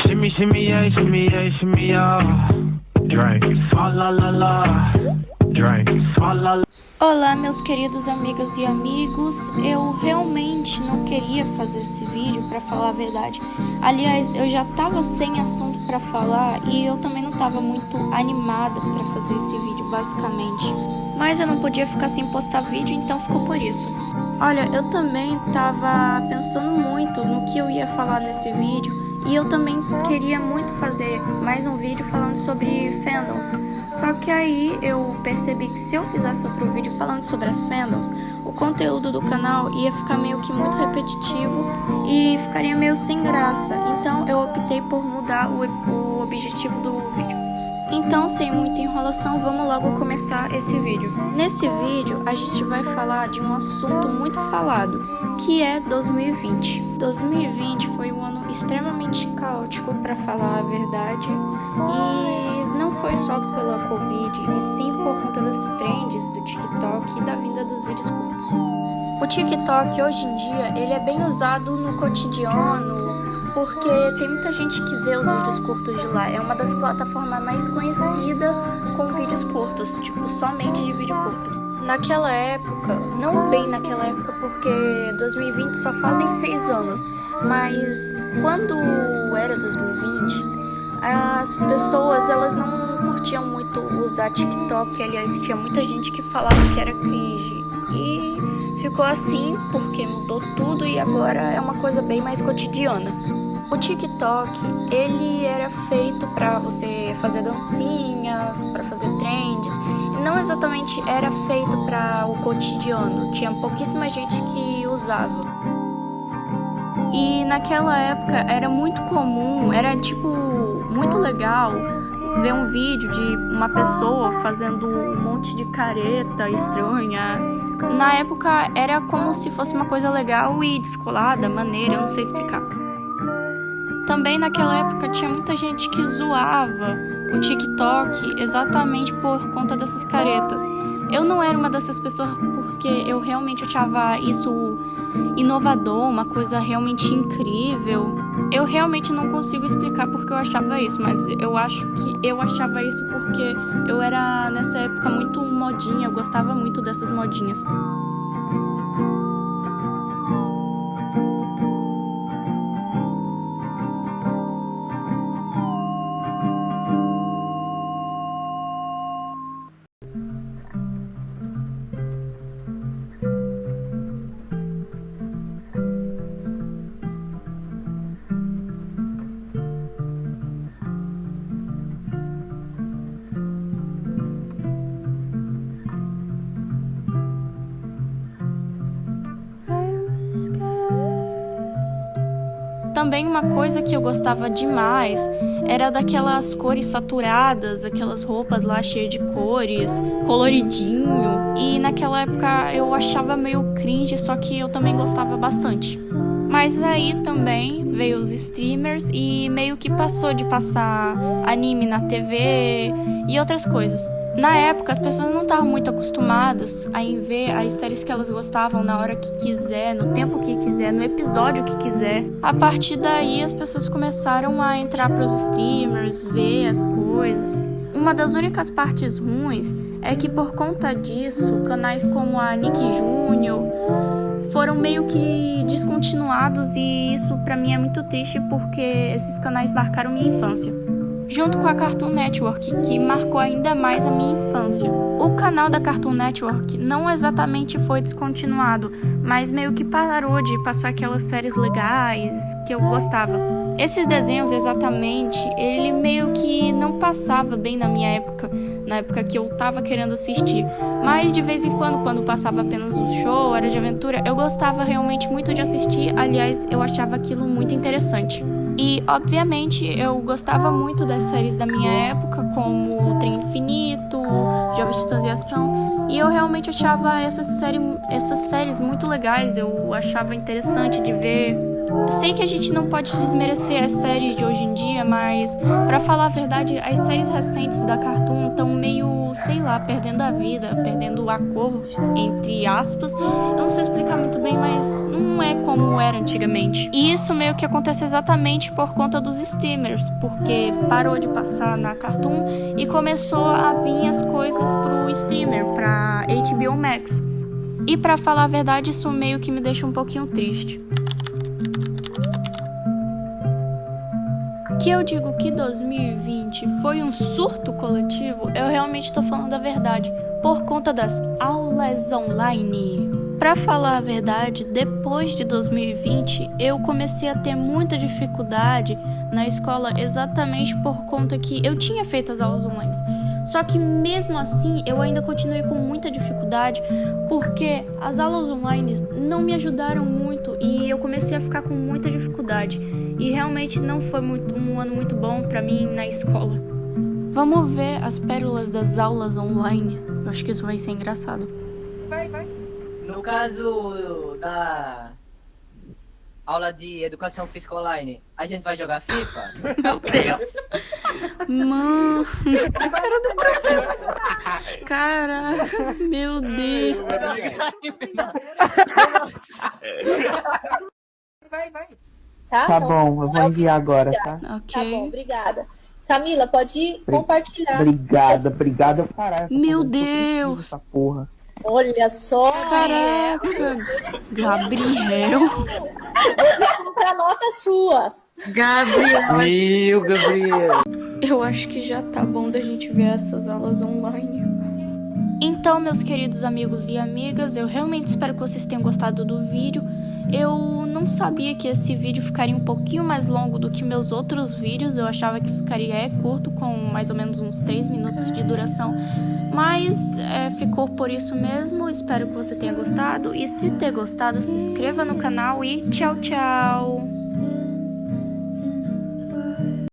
Shimmy yeah, shimmy yeah. Drink. Swalla la la. Drink. Swalla. Olá, meus queridos amigos e amigos. Eu realmente não queria fazer esse vídeo, pra falar a verdade. Aliás, eu já tava sem assunto pra falar e eu também não tava muito animada pra fazer esse vídeo, basicamente. Mas eu não podia ficar sem postar vídeo, então ficou por isso. Olha, eu também tava pensando muito no que eu ia falar nesse vídeo. E eu também queria muito fazer mais um vídeo falando sobre fandoms. Só que aí eu percebi que se eu fizesse outro vídeo falando sobre as fandoms, o conteúdo do canal ia ficar meio que muito repetitivo e ficaria meio sem graça. Então eu optei por mudar o objetivo do vídeo. Então, sem muita enrolação, vamos logo começar esse vídeo. Nesse vídeo, a gente vai falar de um assunto muito falado, que é 2020. 2020 foi um ano extremamente caótico, para falar a verdade, e não foi só pela Covid, e sim por conta das trends do TikTok e da vinda dos vídeos curtos. O TikTok, hoje em dia, ele é bem usado no cotidiano, porque tem muita gente que vê os vídeos curtos de lá. É uma das plataformas mais conhecidas com vídeos curtos, tipo, somente de vídeo curto. Naquela época, não bem naquela época, porque 2020 só fazem 6 anos, mas quando era 2020, as pessoas, elas não curtiam muito usar TikTok. Aliás, tinha muita gente que falava que era cringe. E ficou assim porque mudou tudo e agora é uma coisa bem mais cotidiana. O TikTok, ele era feito para você fazer dancinhas, para fazer trends, e não exatamente era feito para o cotidiano. Tinha pouquíssima gente que usava. E naquela época era muito comum, era tipo muito legal ver um vídeo de uma pessoa fazendo um monte de careta estranha. Na época era como se fosse uma coisa legal e descolada, maneira, eu não sei explicar. Também naquela época tinha muita gente que zoava o TikTok exatamente por conta dessas caretas. Eu não era uma dessas pessoas porque eu realmente achava isso inovador, uma coisa realmente incrível. Eu realmente não consigo explicar porque eu achava isso, mas eu acho que eu achava isso porque eu era nessa época muito modinha, eu gostava muito dessas modinhas. Também uma coisa que eu gostava demais era daquelas cores saturadas, aquelas roupas lá cheias de cores, coloridinho. E naquela época eu achava meio cringe, só que eu também gostava bastante. Mas aí também veio os streamers e meio que passou de passar anime na TV e outras coisas. Na época, as pessoas não estavam muito acostumadas a ver as séries que elas gostavam na hora que quiser, no tempo que quiser, no episódio que quiser. A partir daí, as pessoas começaram a entrar pros streamers, ver as coisas. Uma das únicas partes ruins é que, por conta disso, canais como a Nick Jr. foram meio que descontinuados, e isso pra mim é muito triste porque esses canais marcaram minha infância. Junto com a Cartoon Network, que marcou ainda mais a minha infância. O canal da Cartoon Network não exatamente foi descontinuado, mas meio que parou de passar aquelas séries legais que eu gostava. Esses desenhos exatamente, ele meio que não passava bem na minha época, na época que eu tava querendo assistir. Mas de vez em quando passava apenas um show, Hora de Aventura, eu gostava realmente muito de assistir. Aliás, eu achava aquilo muito interessante. E, obviamente, eu gostava muito das séries da minha época, como O Trem Infinito, Jovens Titãs em Ação, e eu realmente achava essas séries muito legais, eu achava interessante de ver. Sei que a gente não pode desmerecer as séries de hoje em dia, mas, pra falar a verdade, as séries recentes da Cartoon estão meio, sei lá, perdendo a vida, perdendo a cor, entre aspas. Eu não sei explicar muito bem, mas não é como era antigamente. E isso meio que acontece exatamente por conta dos streamers, porque parou de passar na Cartoon e começou a vir as coisas pro streamer, pra HBO Max. E pra falar a verdade, isso meio que me deixa um pouquinho triste. Que eu digo que 2020 foi um surto coletivo, eu realmente tô falando a verdade, por conta das aulas online. Pra falar a verdade, depois de 2020, eu comecei a ter muita dificuldade na escola exatamente por conta que eu tinha feito as aulas online. Só que mesmo assim, eu ainda continuei com muita dificuldade porque as aulas online não me ajudaram muito e eu comecei a ficar com muita dificuldade. E realmente não foi um ano muito bom pra mim na escola. Vamos ver as pérolas das aulas online. Eu acho que isso vai ser engraçado. Vai. No caso da aula de educação física online, a gente vai jogar FIFA? Meu Deus. Mano, a cara do professor. Caraca, meu Deus. Vai. Tá bom, eu vou enviar agora, tá? Ok. Tá bom, obrigada. Camila, pode compartilhar. Obrigada, caralho. Meu Deus. Essa porra. Olha só. Caraca. Gabriel. A nota sua. Meu Gabriel. Eu acho que já tá bom da gente ver essas aulas online. Então, meus queridos amigos e amigas, eu realmente espero que vocês tenham gostado do vídeo. Eu não sabia que esse vídeo ficaria um pouquinho mais longo do que meus outros vídeos. Eu achava que ficaria curto, com mais ou menos uns 3 minutos de duração. Mas ficou por isso mesmo. Espero que você tenha gostado. E se ter gostado, se inscreva no canal e tchau, tchau!